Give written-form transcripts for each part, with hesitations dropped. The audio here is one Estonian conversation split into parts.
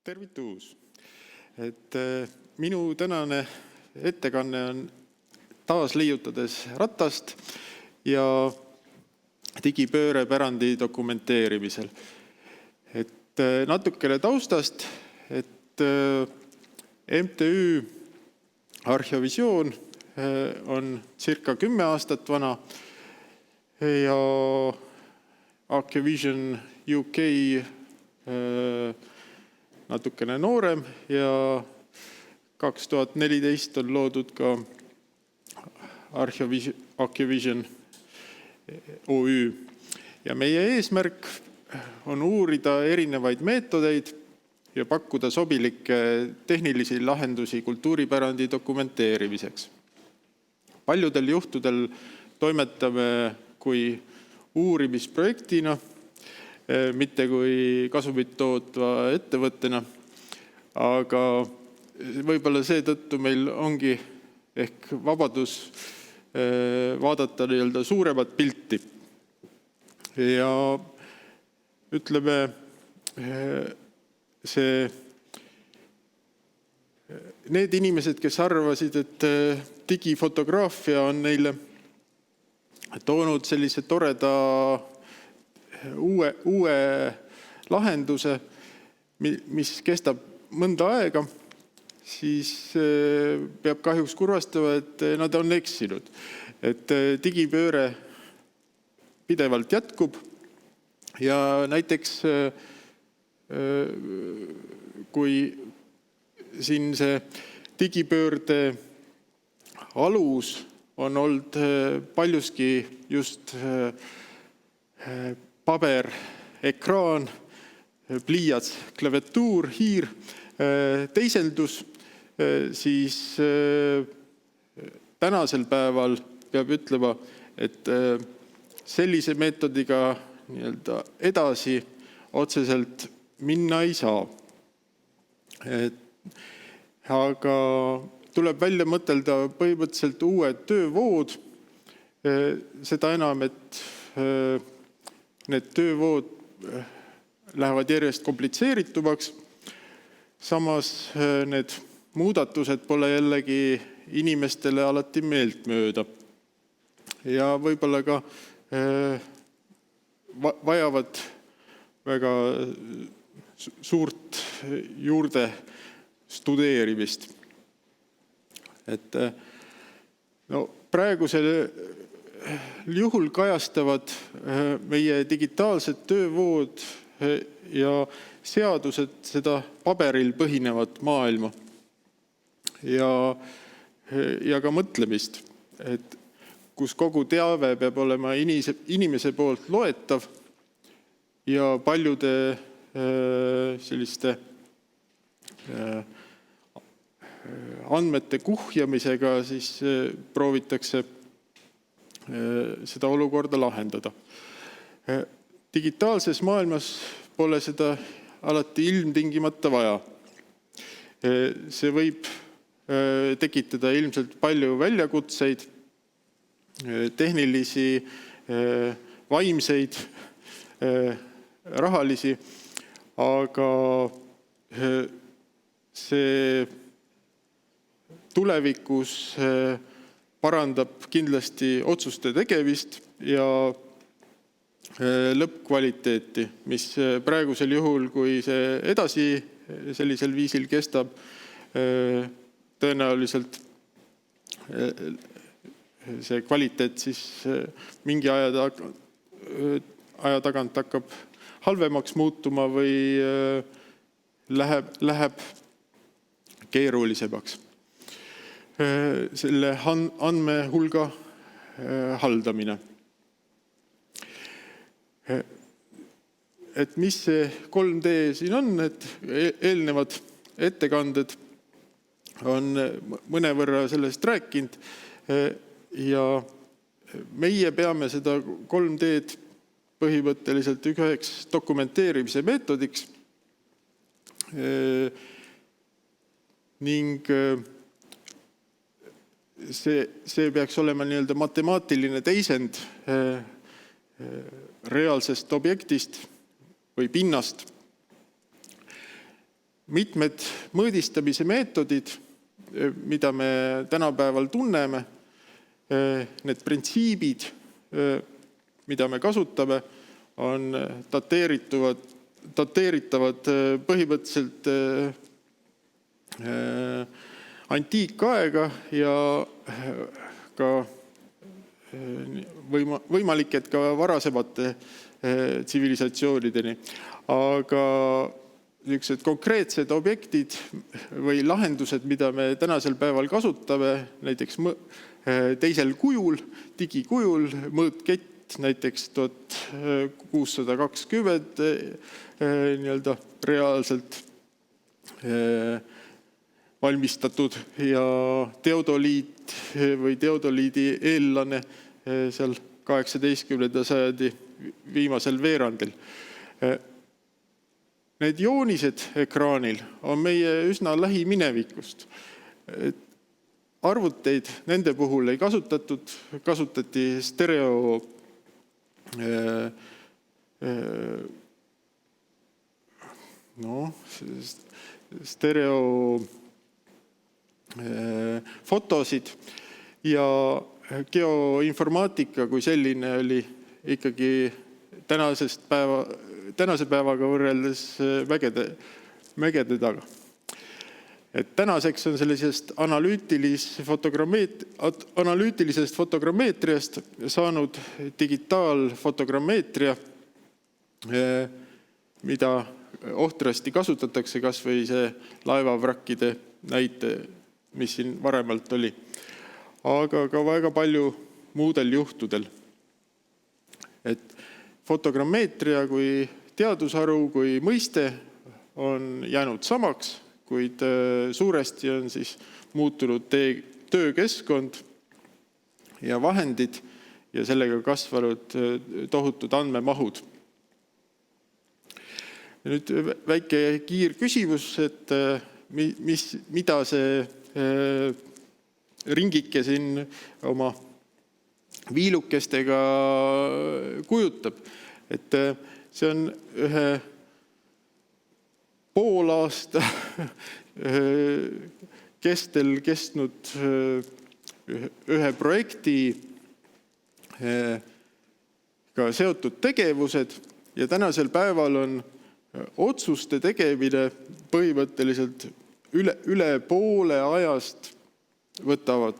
Tervitus! Minu tänane ettekanne on taas leiutades ratast ja digipööre pärandi dokumenteerimisel. Natukene taustast, MTÜ Archeovisioon on circa 10 aastat vana ja Archeovision UK natukene noorem ja 2014 on loodud ka Archeovision OÜ. Ja meie eesmärk on uurida erinevaid meetodeid ja pakkuda sobilikke tehnilisi lahendusi kultuuripärandi dokumenteerimiseks. Paljudel juhtudel toimetame kui uurimisprojektina, mitte kui kasumit tootva ettevõttena, aga võib-olla seetõttu meil ongi ehk vabadus vaadata suuremat pilti. Ja ütleme, need inimesed, kes arvasid, et digifotograafia on neile toonud sellise toreda uue lahenduse, mis kestab mõnda aega, siis peab kahjuks kurvastama, et nad on eksinud. Digipööre pidevalt jätkub ja näiteks kui siin see digipöörde alus on olnud paljuski just paber, ekraan, pliiats, klaviatuur, hiir, teiseldus, siis tänasel päeval peab ütlema, et sellise meetodiga edasi otseselt minna ei saa. Aga tuleb välja mõtelda põhimõtteliselt uued töövood, seda enam, et need töövood lähevad järjest komplitseeritumaks. Samas need muudatused pole jällegi inimestele alati meeltmööda. Ja võib-olla ka vajavad väga suurt juurde studeerimist. Praegusel juhul kajastavad meie digitaalsed töövood ja seadused seda paberil põhinevat maailma ja ka mõtlemist, kus kogu teave peab olema inimese poolt loetav ja paljude selliste andmete kuhjamisega siis proovitakse seda olukorda lahendada. Digitaalses maailmas pole seda alati ilmtingimata vaja. See võib tekitada ilmselt palju väljakutseid, tehnilisi, vaimseid, rahalisi, aga see tulevikus parandab kindlasti otsuste tegemist ja lõppkvaliteeti, mis praegusel juhul, kui see edasi sellisel viisil kestab, tõenäoliselt see kvaliteet siis mingi aja tagant hakkab halvemaks muutuma või läheb keerulisemaks. Selle andmehulga haldamine. Mis see 3D siin on, et eelnevad ettekanded on mõnevõrra sellest rääkinud ja meie peame seda 3D-d põhimõtteliselt üheks dokumenteerimise meetodiks ning see peaks olema matemaatiline teisend reaalsest objektist või pinnast. mitmed mõõdistamise meetodid, mida me tänapäeval tunneme, need printsiibid, mida me kasutame, on dateeritavad põhimõtteliselt antiikaega ja ka võimalik, et ka varasemate tsivilisatsioonideni. Aga niisugused konkreetsed objektid või lahendused, mida me tänasel päeval kasutame, näiteks teisel kujul, digikujul, mõõtkett näiteks 1620 reaalselt valmistatud ja teodoliit või teodoliidi eellane seal 18. sajandi viimasel veerandil. Need joonised ekraanil on meie üsna lähiminevikust. Arvuteid nende puhul ei kasutatud, kasutati stereofotosid ja geoinformaatika kui selline oli ikkagi tänase päevaga võrreldes mägede taga. Et tänaseks on sellisest analüütilisest fotogrammeetriast saanud digitaalfotogrammeetria, mida ohtrasti kasutatakse, kas või see laevavrakkide näite, mis siin varemalt oli. Aga ka väga palju muudel juhtudel. Et fotogrammeetria kui teadusharu, kui mõiste on jäänud samaks, kuid suuresti on siis muutunud töökeskkond ja vahendid ja sellega kasvanud tohutud andmemahud. Nüüd väike kiirküsimus, et mida see ringike siin oma viilukestega kujutab. Et see on ühe pool aasta kestel kestnud ühe projekti ka seotud tegevused ja tänasel päeval on otsuste tegemine põhimõtteliselt üle poole ajast võtavad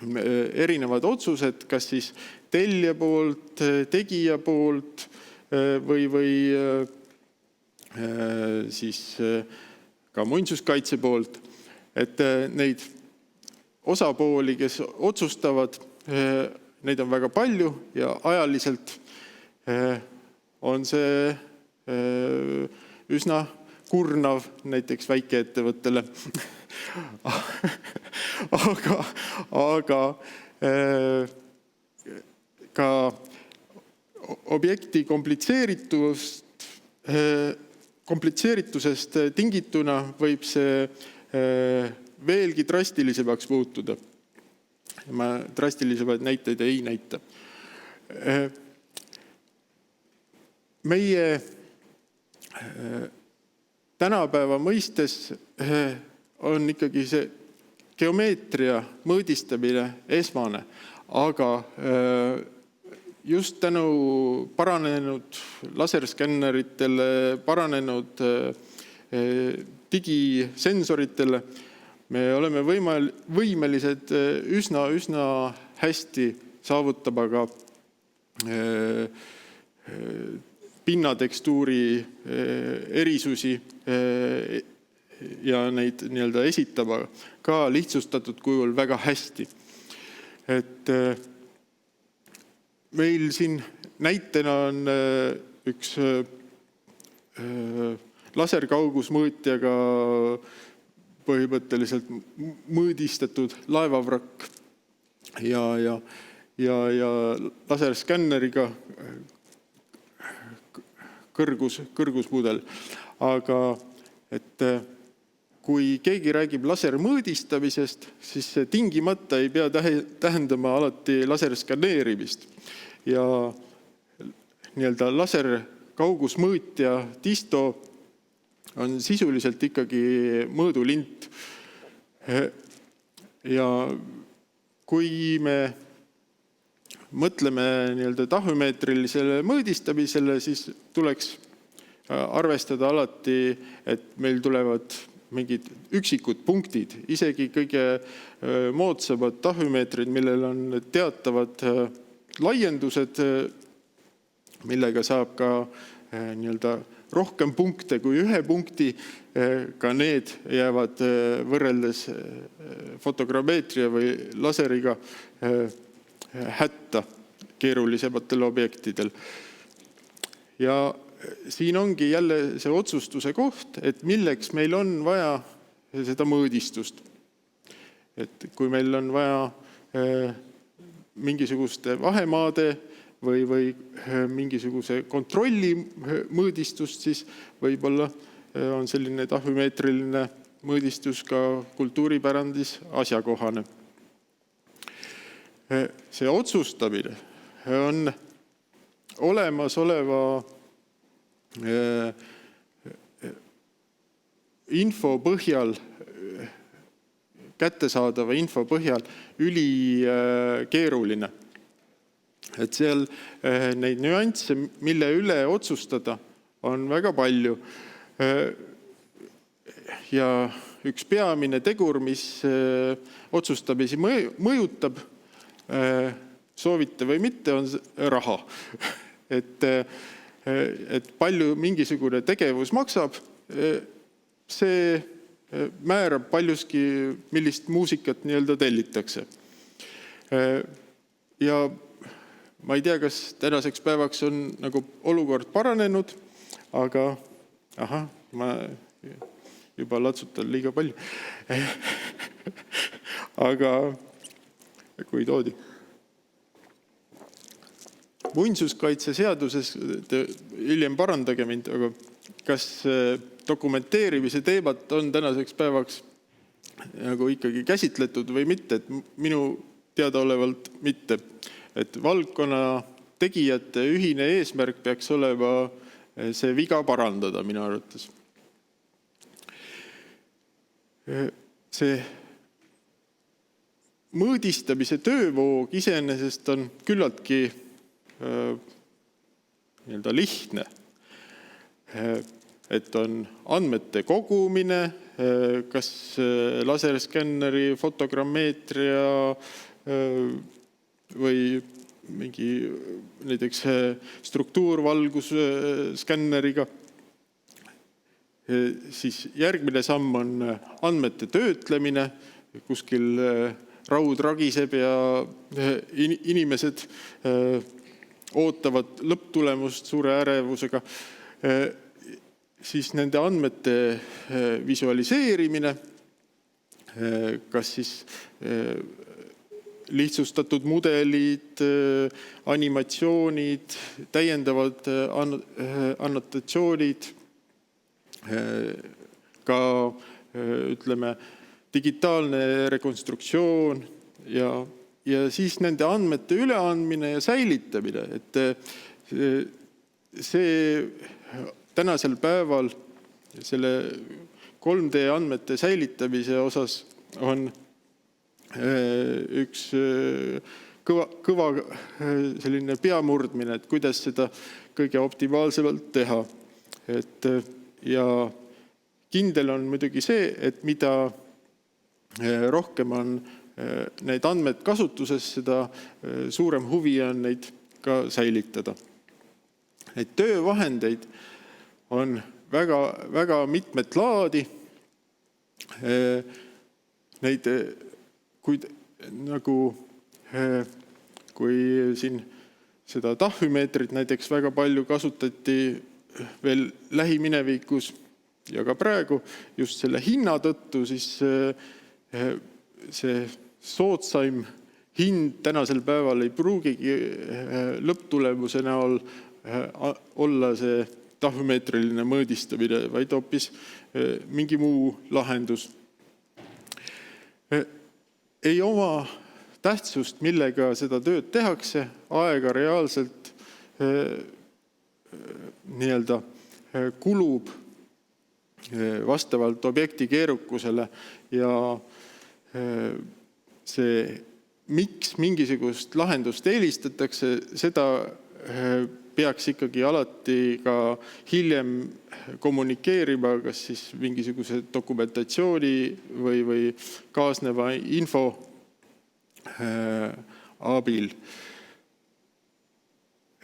erinevad otsused, kas siis tellija poolt, tegija poolt või siis ka muinsuskaitse poolt. Et neid osapooli, kes otsustavad, neid on väga palju ja ajaliselt on see üsna kurnav näiteks väikeettevõttele. Aga ka objekti komplitseeritusest tingituna võib see veelgi drastilisemaks muutuda. Ma drastilisemaid näiteid ei näita. Meie tänapäeva mõistes on ikkagi see geomeetria mõõdistamine esmane, aga just tänu paranenud laserskänneritele, paranenud digisensoritele me oleme võimelised üsna hästi saavutama ka pinnatekstuuri erisusi ja neid esitama ka lihtsustatud kujul väga hästi. Et meil siin näitena on üks laserkaugusmõõtjaga põhimõtteliselt mõõdistatud laevavrakk ja laserskänneriga kõrgusmudel. Aga et kui keegi räägib lasermõõdistamisest, siis see tingimata ei pea tähendama alati laserskanneerimist. Ja laserkaugusmõõtja Disto on sisuliselt ikkagi mõõdulint. Ja kui me mõtleme nii-öelda tahvümeetrilisele mõõdistamisele, siis tuleks arvestada alati, et meil tulevad mingid üksikud punktid, isegi kõige moodsamad tahvümeetrid, millel on teatavad laiendused, millega saab ka nii-öelda rohkem punkte kui ühe punkti, ka need jäävad võrreldes fotogrammeetria või laseriga hätta keerulisematel objektidel. Ja siin ongi jälle see otsustuse koht, et milleks meil on vaja seda mõõdistust. Et kui meil on vaja mingisuguste vahemaade või mingisuguse kontrolli mõõdistust, siis võib-olla on selline tahvümeetriline mõõdistus ka kultuuripärandis asjakohane. See otsustamine on olemasoleva info põhjal, kättesaadava info põhjal ülikeeruline. Et seal neid nüansse, mille üle otsustada, on väga palju. Ja üks peamine tegur, mis otsustamisi mõjutab, soovite või mitte, on raha. Et palju mingisugune tegevus maksab, see määrab paljuski, millist muusikat nii-öelda tellitakse. Ja ma ei tea, kas tänaseks päevaks on nagu olukord paranenud, aga ma juba latsutan liiga palju. Aga kui toodi. Muinsuskaitse seaduses, hiljem parandage mind, aga kas dokumenteerimise teemat on tänaseks päevaks nagu ikkagi käsitletud või mitte, et minu teadaolevalt mitte. Et valdkonna tegijate ühine eesmärk peaks olema see viga parandada minu arvates. See mõõdistamise töövoog iseenesest on küllaltki nii-öelda lihtne. Et on andmete kogumine, kas laserskanneri, fotogrammeetria või mingi näiteks struktuurvalgusskanneriga. Siis järgmine samm on andmete töötlemine, kuskil raud ragiseb ja inimesed ootavad lõpptulemust suure ärevusega. Siis nende andmete visualiseerimine, kas siis lihtsustatud mudelid, animatsioonid, täiendavad annotatsioonid, ka ütleme digitaalne rekonstruktsioon ja siis nende andmete üleandmine ja säilitamine. Et see tänasel päeval selle 3D andmete säilitamise osas on üks kõva selline peamurdmine, et kuidas seda kõige optimaalsemalt teha. Ja kindel on muidugi see, et mida rohkem on need andmed kasutuses, seda suurem huvi on neid ka säilitada. Neid töövahendeid on väga, väga mitmet laadi. Neid kui siin seda tahvümeetrit näiteks väga palju kasutati veel lähiminevikus ja ka praegu just selle hinna tõttu, siis see soodsaim hind tänasel päeval ei pruugigi lõpptulemuse näol olla see tahvümeetriline mõõdistamine, vaid hoopis mingi muu lahendus. Ei oma tähtsust, millega seda tööd tehakse, aega reaalselt nii-öelda kulub vastavalt objekti keerukusele ja see, miks mingisugust lahendust eelistatakse, seda peaks ikkagi alati ka hiljem kommunikeerima, kas siis mingisuguse dokumentatsiooni või kaasneva info abil.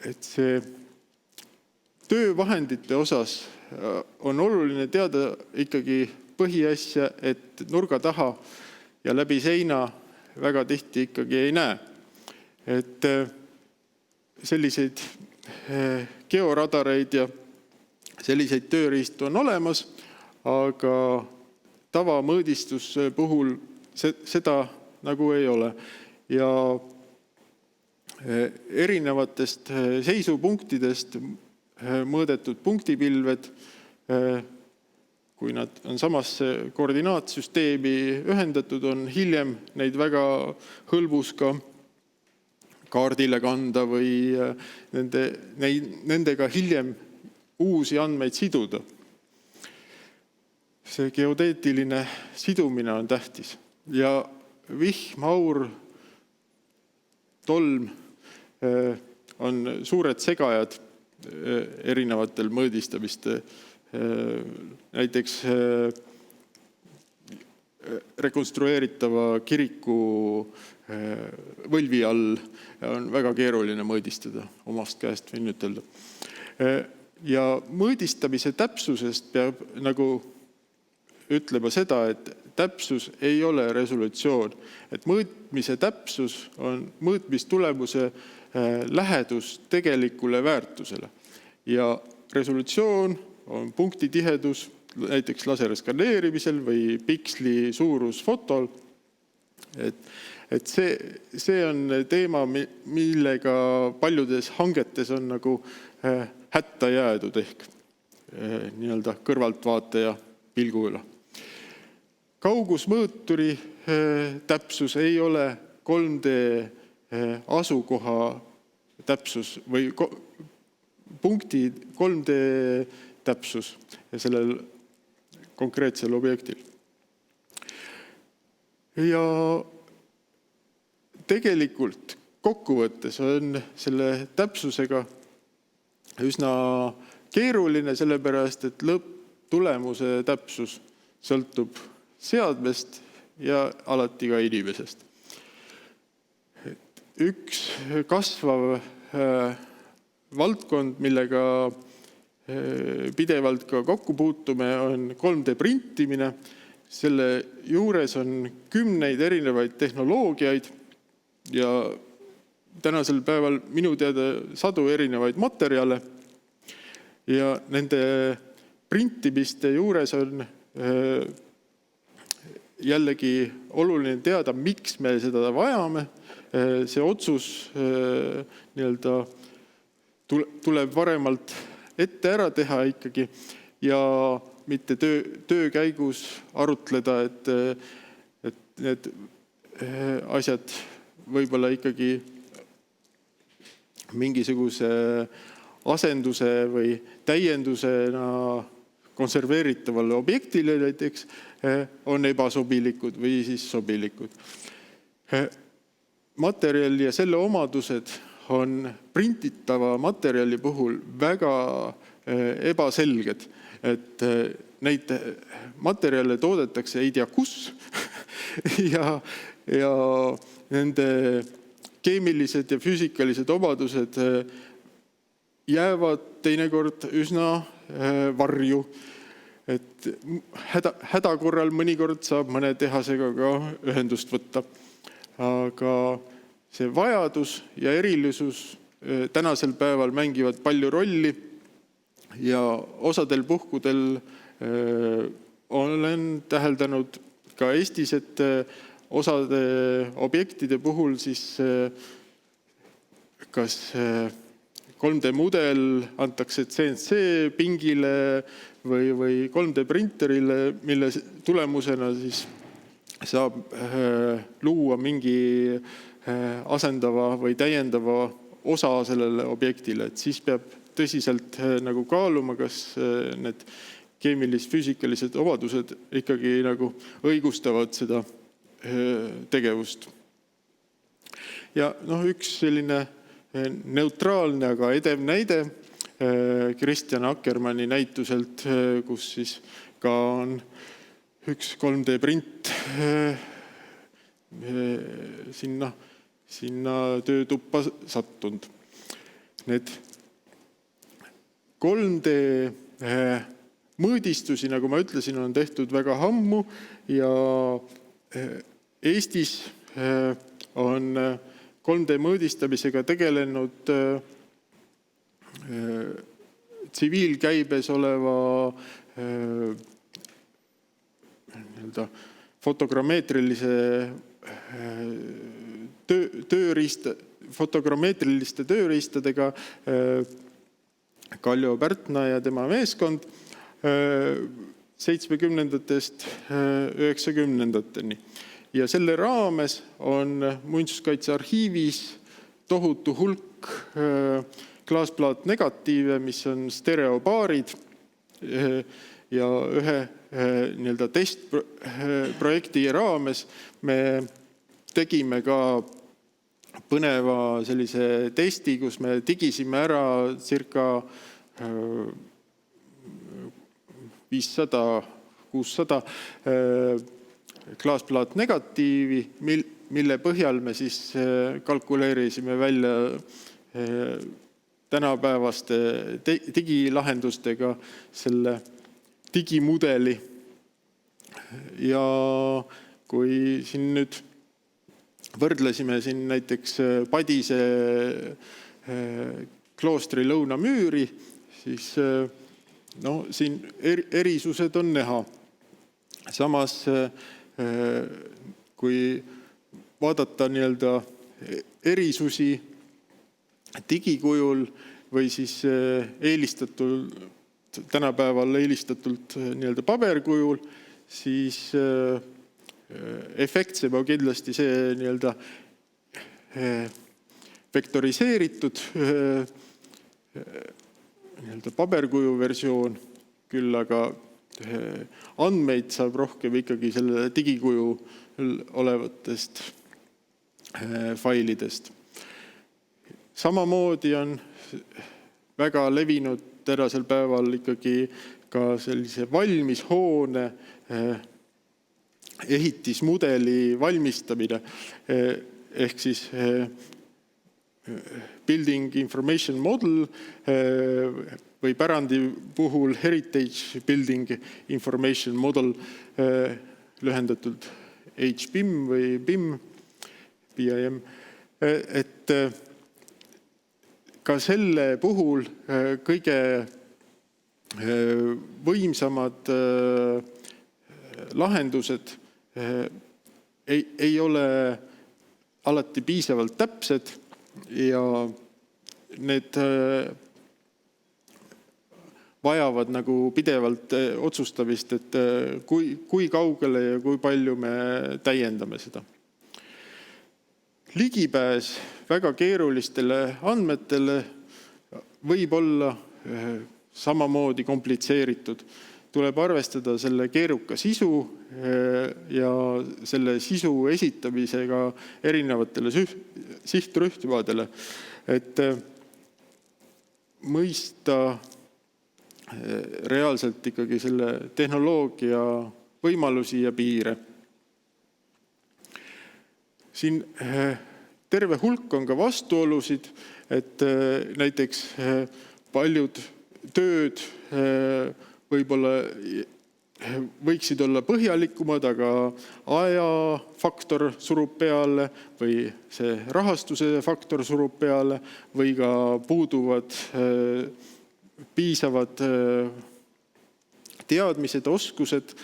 Et see töövahendite osas on oluline teada ikkagi põhiasja, et nurga taha ja läbi seina väga tihti ikkagi ei näe. Et selliseid georadareid ja selliseid tööriistu on olemas, aga tavamõõdistuse puhul seda nagu ei ole. Ja erinevatest seisupunktidest mõõdetud punktipilved, kui nad on samasse koordinaatsüsteemi ühendatud, on hiljem neid väga hõlbus ka kaardile kanda või nendega hiljem uusi andmeid siduda. See geodeetiline sidumine on tähtis. Ja vihm, aur, tolm on suured segajad erinevatel mõõdistamiste. Näiteks rekonstrueeritava kiriku võlvi all on väga keeruline mõõdistada, omast käest võin ütelda. Ja mõõdistamise täpsusest peab nagu ütlema seda, et täpsus ei ole resolutsioon. Et mõõtmise täpsus on mõõtmistulemuse lähedus tegelikule väärtusele. Ja resolutsioon on punktitihedus, näiteks laserskaneerimisel või piksli suurus fotol. Et see on teema, millega paljudes hangetes on nagu hätta jäädud ehk nii-öelda kõrvaltvaataja pilgula. Kaugusmõõturi täpsus ei ole 3D asukoha täpsus või punkti 3D täpsus sellel konkreetsel objektil. Ja tegelikult kokkuvõttes on selle täpsusega üsna keeruline, sellepärast et lõpptulemuse täpsus sõltub seadmest ja alati ka inimesest. Üks kasvav valdkond, millega pidevalt ka kokku puutume, on 3D printimine. Selle juures on kümneid erinevaid tehnoloogiaid ja tänasel päeval minu teada 100 erinevaid materjale. Ja nende printimiste juures on jällegi oluline teada, miks me seda vajame. See otsus tuleb varemalt ette ära teha ikkagi ja mitte töö käigus arutleda, et need asjad võib-olla ikkagi mingisuguse asenduse või täiendusena konserveeritavale objektile näiteks on ebasobilikud või siis sobilikud. Materjal ja selle omadused on printitava materjali puhul väga ebaselged, et neid materjale toodetakse ei tea kus ja nende keemilised ja füüsikalised omadused jäävad teinekord üsna varju. Et häda korral mõnikord saab mõne tehasega ka ühendust võtta. Aga see vajadus ja erilisus tänasel päeval mängivad palju rolli ja osadel puhkudel olen täheldanud ka Eestis, et osade objektide puhul siis kas 3D mudel antakse CNC pingile või 3D printerile, mille tulemusena siis saab luua mingi asendava või täiendava osa sellele objektile. Et siis peab tõsiselt nagu kaaluma, kas need keemilis-füüsikalised obadused ikkagi nagu õigustavad seda tegevust. Ja üks selline neutraalne, aga edev näide Kristjan Akkermanni näituselt, kus siis ka on üks 3D print sinna töötuppa sattunud. Need 3D mõõdistusi, nagu ma ütlesin, on tehtud väga ammu ja Eestis on 3D mõõdistamisega tegelenud tsiviilkäibes oleva fotogrammeetriliste tööriistadega Kaljo Pärtna ja tema meeskond 70-ndatest 90-ndateni. Ja selle raames on Muinsuskaitsearhiivis tohutu hulk klaasplaatnegatiive, mis on stereopaarid ja ühe testprojekti raames me tegime ka põneva sellise testi, kus me digisime ära circa 500-600 klaasplaatnegatiivi, mille põhjal me siis kalkuleerisime välja tänapäevaste digilahendustega selle digimudeli. Ja kui siin nüüd võrdlesime siin näiteks Padise kloostri lõunamüüri, siis siin erisused on näha. Samas, kui vaadata erisusi digikujul või siis tänapäeval eelistatult paberkujul, siis efektsem on kindlasti see vektoriseeritud paberkuju versioon, küll aga andmeid saab rohkem ikkagi selle digikuju olevatest failidest. Samamoodi on väga levinud tänasel päeval ikkagi ka sellise valmis hoone ehitismudeli valmistamine ehk siis Building Information Model või pärandi puhul Heritage Building Information Model, lühendatult HBIM või BIM, et ka selle puhul kõige võimsamad lahendused ei ole alati piisavalt täpsed ja need vajavad nagu pidevalt otsustamist, et kui kaugele ja kui palju me täiendame seda. Ligipääs väga keerulistele andmetele võib olla samamoodi komplitseeritud. Tuleb arvestada selle keeruka sisu ja selle sisu esitamisega erinevatele sihtrühmadele, et mõista reaalselt ikkagi selle tehnoloogia võimalusi ja piire. Siin terve hulk on ka vastuolusid, et näiteks paljud tööd võib-olla võiksid olla põhjalikumad, aga ajafaktor surub peale või see rahastuse faktor surub peale või ka puuduvad piisavad teadmised, oskused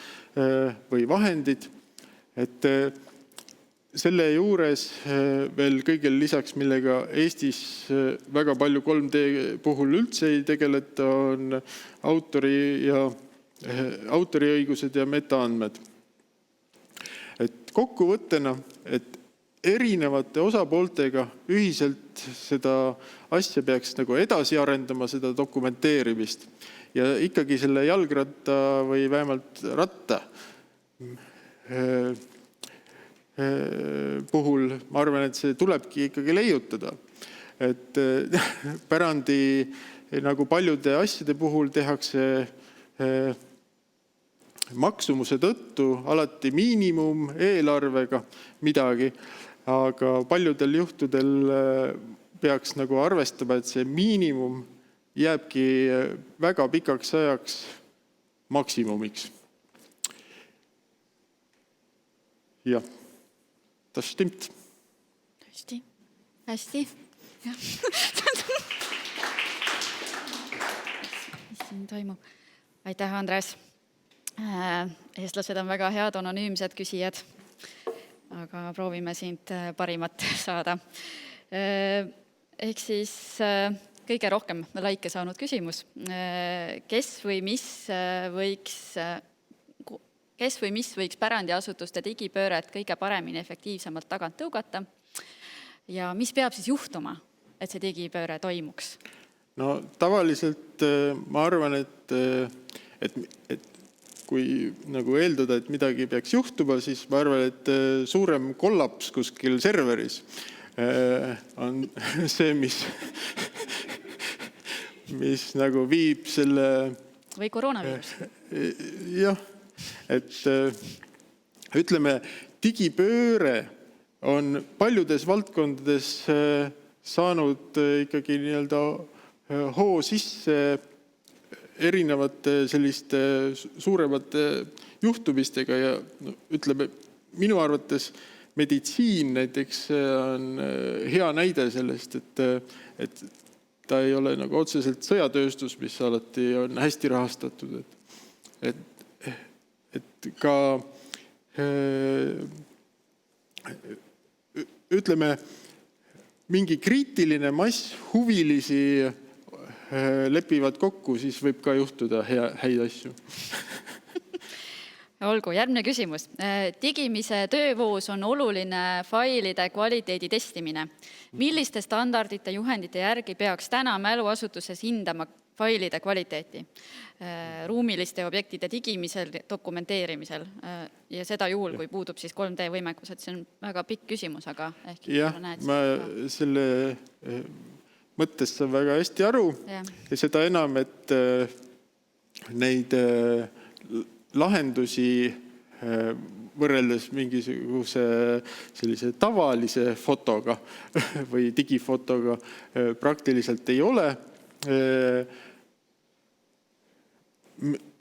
või vahendid, et selle juures veel kõigel lisaks, millega Eestis väga palju 3D puhul üldse ei tegeleta, on autoriõigused ja metaandmed. Et kokkuvõttena, et erinevate osapooltega ühiselt seda asja peaks nagu edasi arendama, seda dokumenteerimist ja ikkagi selle jalgratta või vähemalt ratta puhul ma arvan, et see tulebki ikkagi leiutada. Et pärandi nagu paljude asjade puhul tehakse maksumuse tõttu alati miinimum eelarvega midagi, aga paljudel juhtudel peaks nagu arvestama, et see miinimum jääbki väga pikaks ajaks maksimumiks. Ja, das stimmt. Hästi. Ja. Mis siin toimub? Aitäh, Andres. Eestlased on väga head anonüümsed küsijad, aga proovime sind parimat saada. Ehk siis kõige rohkem laike saanud küsimus. Kes või mis võiks pärandiasutuste digipööret kõige paremini efektiivsemalt tagant tõugata? Ja mis peab siis juhtuma, et see digipööre toimuks? No tavaliselt ma arvan, et kui nagu eeldada, et midagi peaks juhtuma, siis ma arvan, et suurem kollaps kuskil serveris on see, mis nagu viib selle... Või koroonaviirus. Jah, et ütleme, digipööre on paljudes valdkondades saanud ikkagi nii-öelda hoo sisse erinevate selliste suuremate juhtumistega ja ütleme, minu arvates meditsiin näiteks on hea näide sellest, et ta ei ole nagu otseselt sõjatööstus, mis alati on hästi rahastatud. Et ka ütleme, mingi kriitiline mass huvilisi lepivad kokku, siis võib ka juhtuda häid asju. Olgu, järgmine küsimus. Digimise töövoos on oluline failide kvaliteedi testimine. Milliste standardite juhendite järgi peaks täna mäluasutuses hindama failide kvaliteeti? Ruumiliste objektide digimisel, dokumenteerimisel ja seda juhul, kui puudub siis 3D võimekus, et see on väga pikk küsimus, aga ehk ma selle mõttest saan väga hästi aru ja seda enam, et neid lahendusi võrreldes mingisuguse sellise tavalise fotoga või digifotoga praktiliselt ei ole.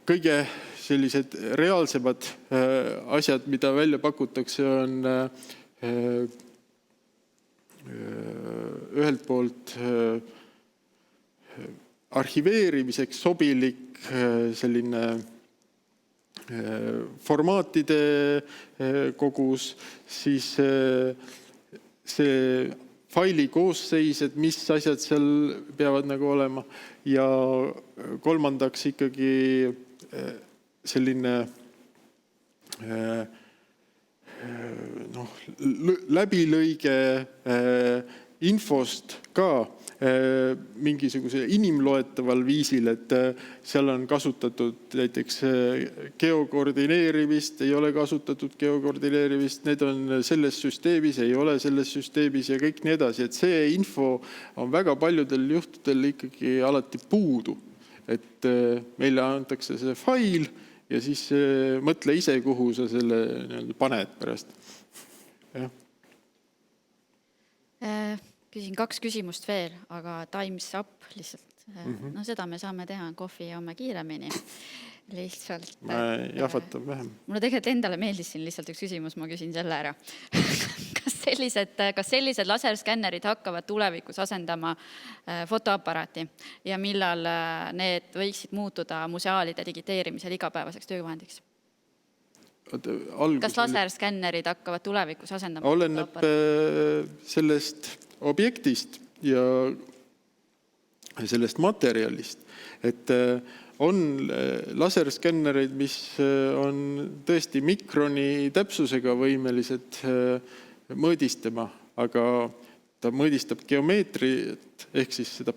Kõige sellised reaalsemad asjad, mida välja pakutakse, on ühelt poolt arhiveerimiseks sobilik selline formaatide kogus, siis see faili koosseis, et mis asjad seal peavad nagu olema ja kolmandaks ikkagi selline läbilõige infost ka mingisuguse inimloetaval viisil, et seal on kasutatud näiteks geokoordineerimist, ei ole kasutatud geokoordineerimist, need on selles süsteemis, ei ole selles süsteemis ja kõik nii edasi, et see info on väga paljudel juhtudel ikkagi alati puudu, et meile antakse see fail ja siis mõtle ise, kuhu sa selle paned pärast. Ja. Küsin 2 küsimust veel, aga time's up lihtsalt. No seda me saame teha, kohvi joome kiiremini. Lihtsalt. Ma jahvatan vähem. Mulle tegelikult endale meeldis siin lihtsalt üks küsimus, ma küsin selle ära. Kas sellised laserskännerid hakkavad tulevikus asendama fotoaparaati ja millal need võiksid muutuda museaalide digiteerimisel igapäevaseks töövahendiks? Kas laserskännerid hakkavad tulevikus asendama oleneb sellest objektist ja sellest materjalist, et on laserskännereid, mis on tõesti mikroni täpsusega võimelised mõõdistama, aga ta mõõdistab geomeetriat ehk siis seda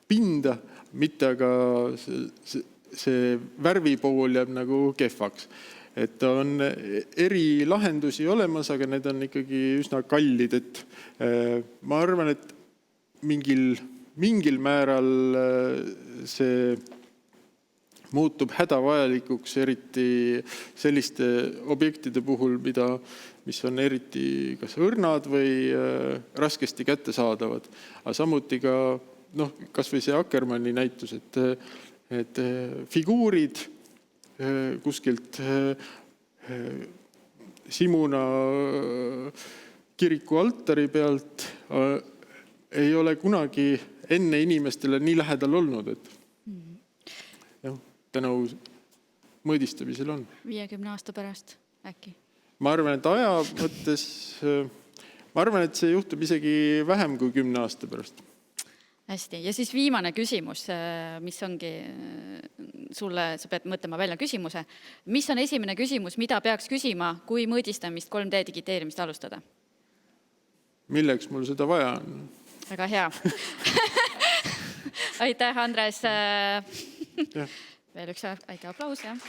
pinda, mitte aga see värvipool jääb nagu kehvaks. Et on eri lahendusi olemas, aga need on ikkagi üsna kallid. Et ma arvan, et mingil määral see muutub hädavajalikuks, eriti selliste objektide puhul, mis on eriti kas õrnad või raskesti kättesaadavad. Aga samuti ka, kas või see Akkermanni näitus, et figuurid kuskilt Simuna kiriku altari pealt ei ole kunagi enne inimestele nii lähedal olnud, et tänu mõõdistamisel on. 50 aasta pärast äkki? Ma arvan, et aja mõttes, et see juhtub isegi vähem kui 10 aasta pärast. Hästi. Ja siis viimane küsimus, mis ongi sulle, sa pead mõtlema välja küsimuse. Mis on esimene küsimus, mida peaks küsima, kui mõõdistamist 3D digiteerimist alustada? Milleks mul seda vaja on? Väga hea. Aitäh, Andres. Veel üks aitäh aplaus, jah.